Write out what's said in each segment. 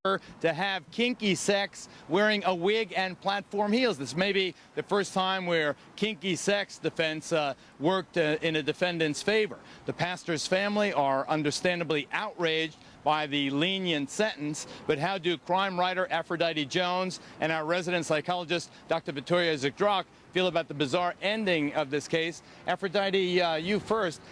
to have kinky sex wearing a wig and platform heels. This may be the first time where kinky sex defense worked in a defendant's favor. The pastor's family are understandably outraged by the lenient sentence, but how do crime writer Aphrodite Jones and our resident psychologist Dr. Victoria Zdrok feel about the bizarre ending of this case? Aphrodite, you first.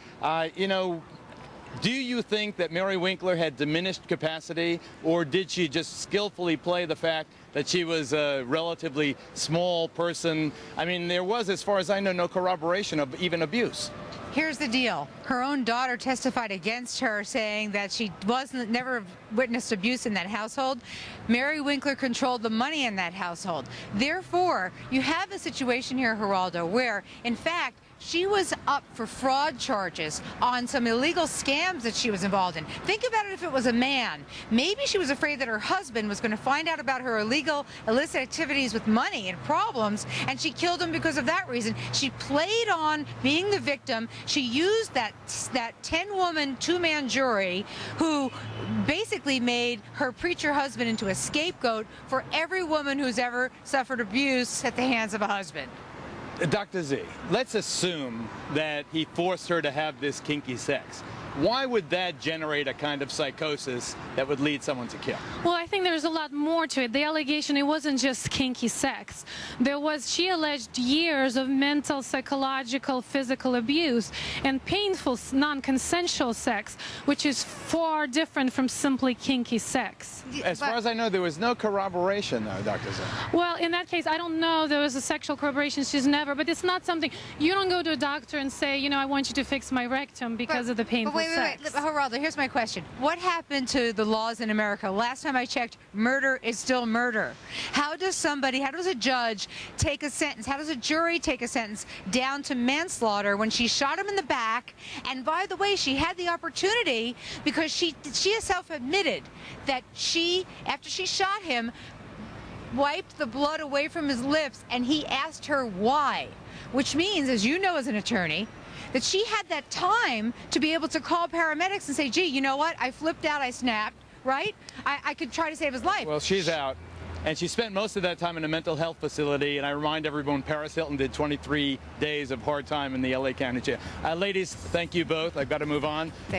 Do you think that Mary Winkler had diminished capacity, or did she just skillfully play the fact that she was a relatively small person? I mean, there was, as far as I know, no corroboration of even abuse. Here's the deal. Her own daughter testified against her, saying that she never witnessed abuse in that household. Mary Winkler controlled the money in that household. Therefore, you have a situation here, Geraldo, where, in fact, she was up for fraud charges on some illegal scams that she was involved in. Think about it if it was a man. Maybe she was afraid that her husband was going to find out about her illegal, illicit activities with money and problems, and she killed him because of that reason. She played on being the victim. She used that 10-woman, 2-man jury who basically made her preacher husband into a scapegoat for every woman who's ever suffered abuse at the hands of a husband. Dr. Z, let's assume that he forced her to have this kinky sex. Why would that generate a kind of psychosis that would lead someone to kill? Well, I think there's a lot more to it. The allegation, it wasn't just kinky sex. She alleged years of mental, psychological, physical abuse and painful, non-consensual sex, which is far different from simply kinky sex. As far as I know, there was no corroboration, though, Dr. Z. Well, in that case, I don't know. There was a sexual corroboration. She's never, but it's not something, you don't go to a doctor and say, you know, I want you to fix my rectum because of the painful sex. Wait, Geraldo, here's my question. What happened to the laws in America? Last time I checked, murder is still murder. How does a judge take a sentence, how does a jury take a sentence down to manslaughter when she shot him in the back? And by the way, she had the opportunity, because she herself admitted that after she shot him, wiped the blood away from his lips, and he asked her why. Which means, as you know as an attorney, that she had that time to be able to call paramedics and say, gee, you know what, I flipped out, I snapped, right? I could try to save his life. Well, she's out, and she spent most of that time in a mental health facility, and I remind everyone, Paris Hilton did 23 days of hard time in the LA County Jail. Ladies, thank you both. I've got to move on.